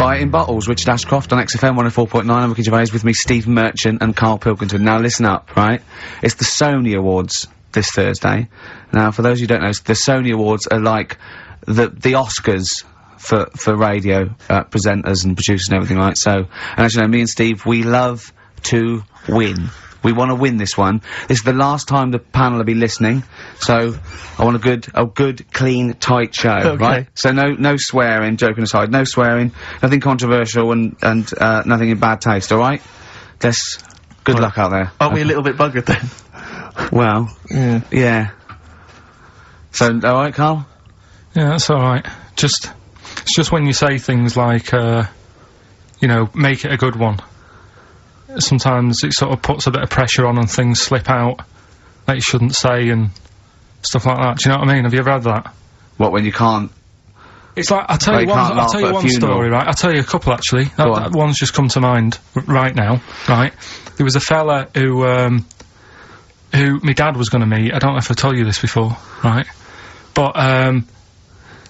Buy it in bottles. Richard Ashcroft on XFM 104.9. I'm Ricky Gervais, with me Steve Merchant and Karl Pilkington. Now listen up, right? It's the Sony Awards this Thursday. Now, for those who don't know, the Sony Awards are like the Oscars for radio presenters and producers and everything, right? So, and as you know, me and Steve, we love to win. We want to win this one. This is the last time the panel will be listening, so I want a good, clean, tight show, Okay. right? So no swearing, joking aside, no swearing, nothing controversial and nothing in bad taste, alright? Good luck out there. Aren't we a little bit buggered then? Well, yeah. So, alright, Karl? Yeah, that's alright. It's just when you say things like, you know, make it a good one. Sometimes it sort of puts a bit of pressure on and things slip out that you shouldn't say and stuff like that. Do you know what I mean? Have you ever had that? What, when you can't? It's like, I'll tell you one story, right? I'll tell you a couple, actually. That one's just come to mind right now, right? There was a fella who my dad was gonna meet. I don't know if I told you this before, right? But, I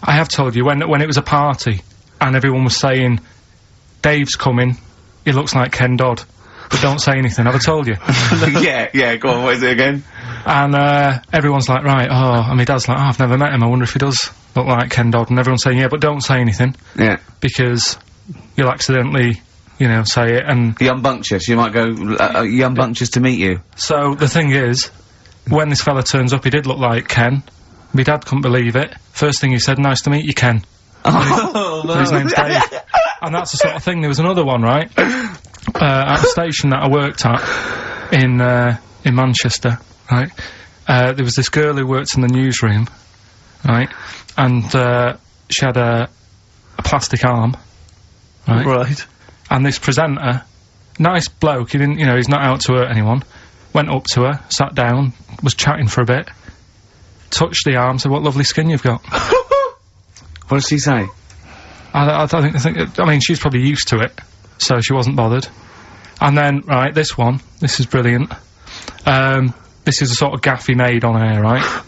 have told you, when it was a party, and everyone was saying, Dave's coming, he looks like Ken Dodd. But don't say anything, have I told you? yeah, go on, what is it again? And, everyone's like, right, and my dad's like, I've never met him, I wonder if he does look like Ken Dodd, and everyone's saying, yeah, but don't say anything. Yeah. Because you'll accidentally, you know, say it, and... Young Bunctious, you might go, Young Bunctious to meet you. So, the thing is, when this fella turns up, he did look like Ken. My dad couldn't believe it. First thing he said, nice to meet you, Ken. Oh, no. His name's Dave. And that's the sort of thing. There was another one, right? At a station that I worked at in Manchester, right? There was this girl who worked in the newsroom, right? And she had a plastic arm, right? Right. And this presenter, nice bloke, he didn't, you know, he's not out to hurt anyone, went up to her, sat down, was chatting for a bit, touched the arm, said, what lovely skin you've got. What did she say? I mean, she's probably used to it, so she wasn't bothered. And then, right, this is brilliant. This is a sort of gaff he made on air, right?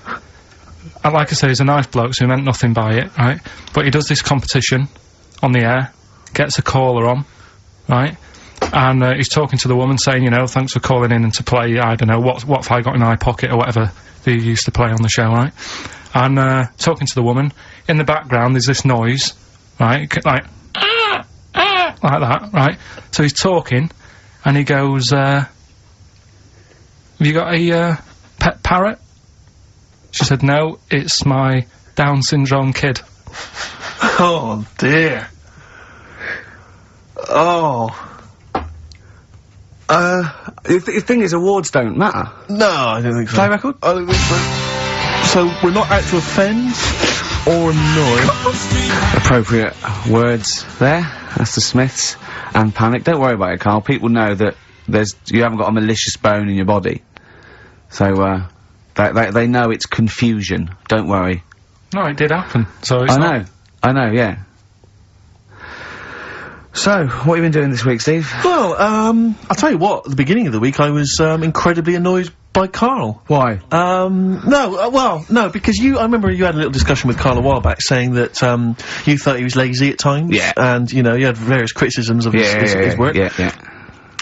And like I say, he's a nice bloke, so he meant nothing by it, right? But he does this competition on the air, gets a caller on, right? And he's talking to the woman, saying, you know, thanks for calling in and to play, I don't know, what have I got in my pocket, or whatever they used to play on the show, right? And talking to the woman, in the background there's this noise, right? Like that, right? So he's talking, and he goes, have you got a pet parrot? She said, no, it's my Down syndrome kid. Oh, dear. Oh. The thing is, awards don't matter. No, I don't think so. Play record? I don't think so. So, we're not out to offend or annoy. Appropriate words there. That's the Smiths and Panic. Don't worry about it, Karl. People know that you haven't got a malicious bone in your body. So, they know it's confusion. Don't worry. No, it did happen, so it's I know, yeah. So, what have you been doing this week, Steve? Well, I'll tell you what, at the beginning of the week I was, incredibly annoyed by Karl. Why? No, because I remember you had a little discussion with Karl a while back saying that, you thought he was lazy at times. Yeah. And, you know, you had various criticisms of his work. Yeah.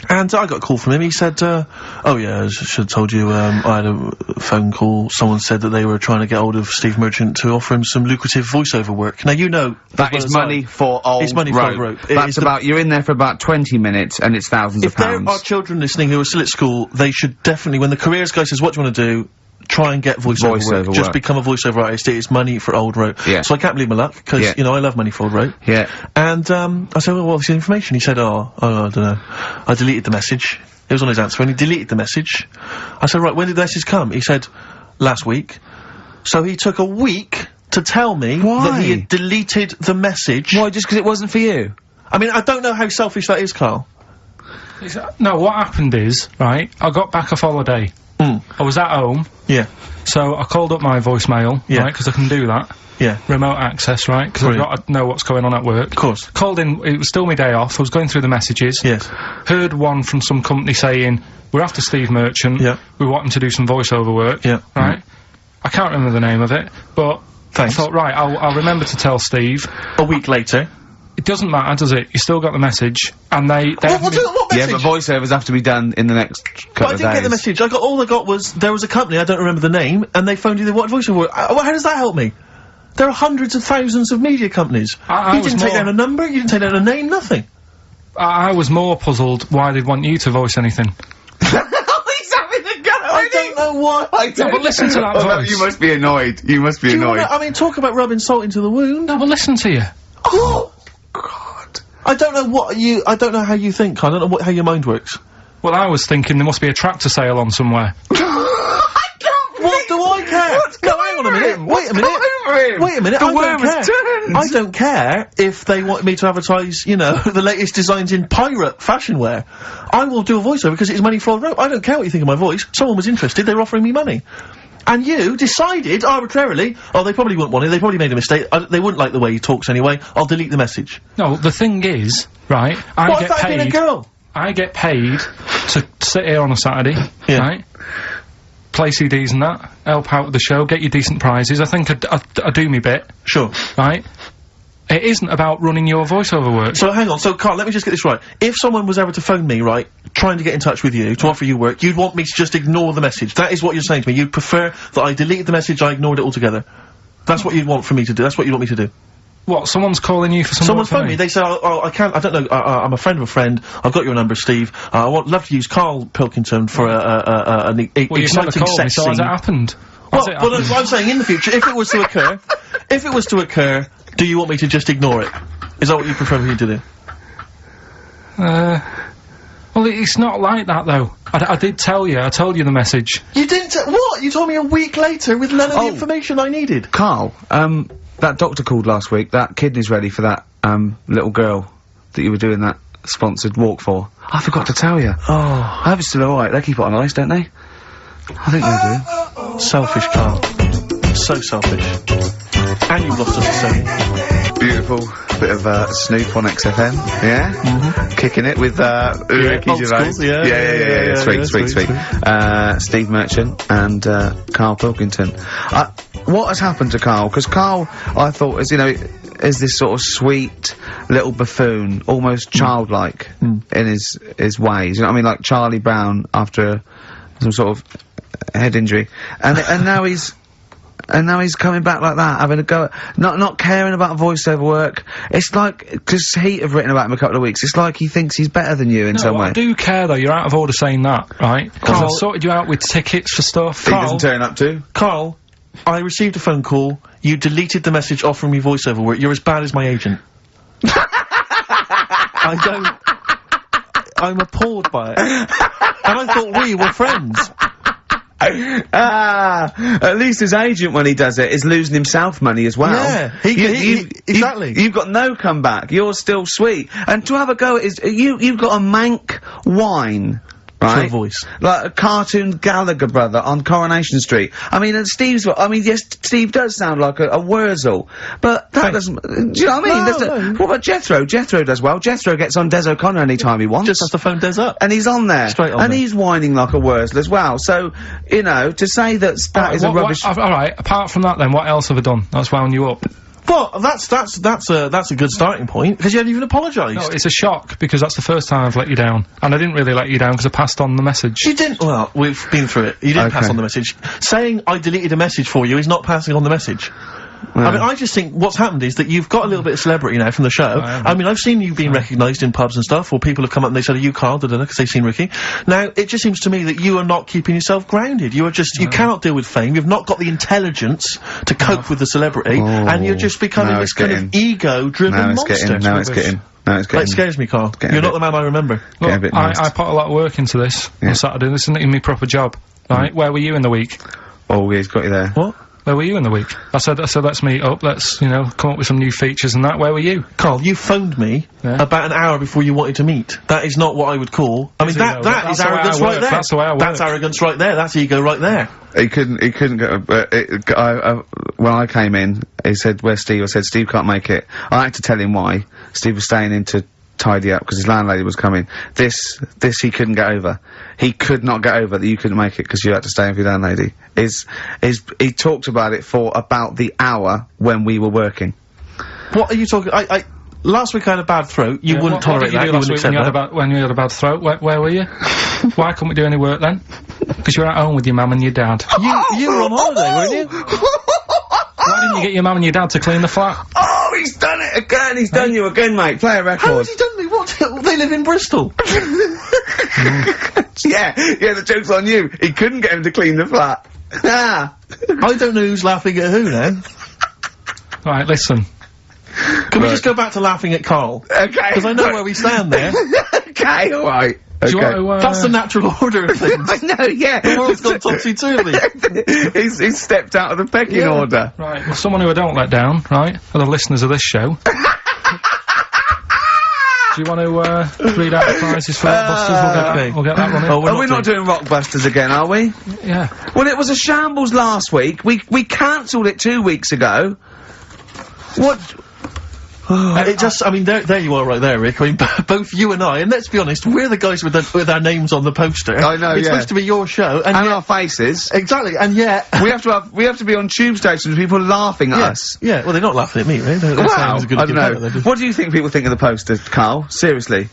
And I got a call from him, he said, oh yeah, I should have told you, I had a phone call, someone said that they were trying to get hold of Steve Merchant to offer him some lucrative voiceover work. Now, you know... That is money for old rope. It's money for old rope. That's you're in there for about 20 minutes and it's thousands of pounds. If there are children listening who are still at school, they should definitely, when the careers guy says, what do you want to do? Try and get voiceover work. Just become a voiceover artist. It's money for old rope. Yeah. So I can't believe my luck, because, you know, I love money for old rope. Yeah. And, I said, well, what's the information? He said, I don't know. I deleted the message. It was on his answer, and he deleted the message. I said, right, when did the message come? He said, last week. So he took a week to tell me that he had deleted the message. Why, just because it wasn't for you? I mean, I don't know how selfish that is, Karl. No, what happened is, right, I got back off holiday. I was at home. Yeah. So I called up my voicemail, right, because I can do that. Yeah. Remote access, right, because I've got to know what's going on at work. Of course. Called in, it was still my day off, I was going through the messages. Yes. Heard one from some company saying, we're after Steve Merchant. Yeah. We want him to do some voiceover work. Yeah. Right? I can't remember the name of it, but thanks. I thought, right, I'll remember to tell Steve. A week later. It doesn't matter, does it? You still got the message, and they What message? Yeah, but voiceovers have to be done in the next couple But I of didn't days. get the message. All I got was, there was a company, I don't remember the name, and they phoned you, they wanted voiceover. Well, how does that help me? There are hundreds of thousands of media companies. I You was didn't take more- down a number, you didn't take down a name, nothing. I was more puzzled why they'd want you to voice anything. He's having a go. I don't know why. No, but listen to that voice. You must be annoyed. You must be Do you annoyed. wanna, I mean, talk about rubbing salt into the wound. No, but listen to you. Oh, God. I don't know how you think. I don't know how your mind works. Well, I was thinking there must be a tractor sale on somewhere. What do I care? No, hang on a minute. Wait a minute. Wait a minute. The I worm don't care. has turned. I don't care if they want me to advertise, you know, the latest designs in pirate fashion wear. I will do a voiceover because it's money for the rope. I don't care what you think of my voice. Someone was interested. They were offering me money. And you decided arbitrarily, oh, they probably wouldn't want it. They probably made a mistake. They wouldn't like the way he talks anyway. I'll delete the message. No, the thing is, right, What if that had been a girl? I get paid to sit here on a Saturday, Yeah. right? Play CDs and that, help out with the show, get you decent prizes. I think I do me bit, Sure. right? It isn't about running your voiceover work. So hang on, so Carl, let me just get this right. If someone was ever to phone me, right, trying to get in touch with you, to offer you work, you'd want me to just ignore the message. That is what you're saying to me. You'd prefer that I deleted the message, I ignored it altogether. That's what you'd want for me to do. That's what you want me to do. What, someone's calling you for some Someone's work phoned me, they say, oh, I can't, I don't know, I'm a friend of a friend, I've got your number, Steve, love to use Karl Pilkington for an Well, you've never exciting called me, sex so has scene. it happened? Well, Has it but happened? I'm saying in the future, if it was to occur, do you want me to just ignore it? Is that what you prefer me to do? Well, it's not like that, though. I did tell you, I told you the message. You didn't what? You told me a week later with none of the information I needed. Carl, that doctor called last week. That kidney's ready for that, little girl that you were doing that sponsored walk for. I forgot to tell you. Oh. I hope it's still alright. They keep it on ice, don't they? I think they do. Selfish, Carl. So selfish. And you've lost us a Sony. Beautiful bit of Snoop on XFM, yeah? Kicking it with Ricky old Gervais. school, yeah, Sweet. Steve Merchant and Karl Pilkington. What has happened to Karl? Because Karl, I thought, is, you know, is this sort of sweet little buffoon, almost childlike in his ways. You know what I mean? Like Charlie Brown after some sort of head injury, and now he's. And now he's coming back like that, having a go at, not caring about voiceover work. It's like, because Heat have written about him a couple of weeks, it's like he thinks he's better than you in some way. I do care, though. You're out of order saying that, right? Because Carl- I've sorted you out with tickets for stuff. He doesn't turn up to. Carl, I received a phone call. You deleted the message offering me voiceover work. You're as bad as my agent. I'm appalled by it. And I thought we were friends. At least his agent, when he does it, is losing himself money as well. Yeah, exactly. You've got no comeback. You're still sweet. And to have a go at his, you've got a mank whine. Right? For a voice. Like a cartoon Gallagher brother on Coronation Street. I mean, and yes, Steve does sound like a Wurzel, but that doesn't, do you know what I mean? No. What about Jethro? Jethro does well. Jethro gets on Des O'Connor anytime he wants. Just has to phone Des up. And he's on there. Straight on and there. he's whining like a Wurzel as well. So, you know, to say that that is a rubbish... Alright, apart from that then, what else have I done that's wound you up? Well, that's a good starting point, because you hadn't even apologised. No, it's a shock, because that's the first time I've let you down. And I didn't really let you down, because I passed on the message. You didn't, well, we've been through it. You didn't pass on the message. Saying I deleted a message for you is not passing on the message. I mean, I just think what's happened is that you've got a little bit of celebrity now from the show. I mean, I've seen you being recognised in pubs and stuff, or people have come up and they said, are you Karl, because they've seen Ricky. Now, it just seems to me that you are not keeping yourself grounded. You are just, you cannot deal with fame, you've not got the intelligence to cope with the celebrity, and you're just becoming this kind of ego-driven monster. Now it's getting. That scares me, Karl. You're not the man I remember. Getting a bit I moist. put a lot of work into this on Saturday. This isn't even my proper job, right? Where were you in the week? Oh, yeah, he's got you there. What? Where were you in the week? I said, let's meet up, let's, you know, come up with some new features and that. Where were you? Karl, you phoned me about an hour before you wanted to meet. That is not what I would call. I mean, that is arrogance right there. That's the way I work. That's arrogance right there. That's ego right there. He couldn't go, when I came in, he said, where's Steve? I said, Steve can't make it. I had to tell him why. Steve was staying in to tidy up because his landlady was coming. This he couldn't get over. He could not get over that you couldn't make it because you had to stay in for your landlady. He talked about it for about the hour when we were working. What are you talking? last week I had a bad throat. You wouldn't what tolerate did you that. do You last wouldn't week when accept that. when you had a bad throat? Where were you? Why couldn't we do any work then? Because you were at home with your mum and your dad. You were on holiday, weren't you? Why didn't you get your mum and your dad to clean the flat? Oh, he's done it again! He's done you again, mate. Play a How record. has he done me? What? They live in Bristol. Yeah, the joke's on you. He couldn't get him to clean the flat. Ah. I don't know who's laughing at who now. Right, listen. Can we just go back to laughing at Carl? Okay. Because I know where we stand there. Okay, alright. Do you Okay. want to, That's the natural order of things. I know, yeah. The world's gone topsy-turvy. he's stepped out of the pecking order. Right, well, someone who I don't let down, right, are the listeners of this show. Do you want to, read out the prizes for Rockbusters? We'll get that running. Oh, Are we not doing Rockbusters again, are we? Yeah. Well, it was a shambles last week. We cancelled it 2 weeks ago. What? It just, I mean, there you are right there, Rick. I mean, both you and I, and let's be honest, we're the guys with our names on the poster. I know, It's yeah. supposed to be your show, and And yet- our faces. exactly, and yet... we have to be on tube stations with people laughing at us. Yeah, well, they're not laughing at me, right? They're saying Wow, it's a good I don't idea, know. they're just- What do you think people think of the poster, Carl? Seriously.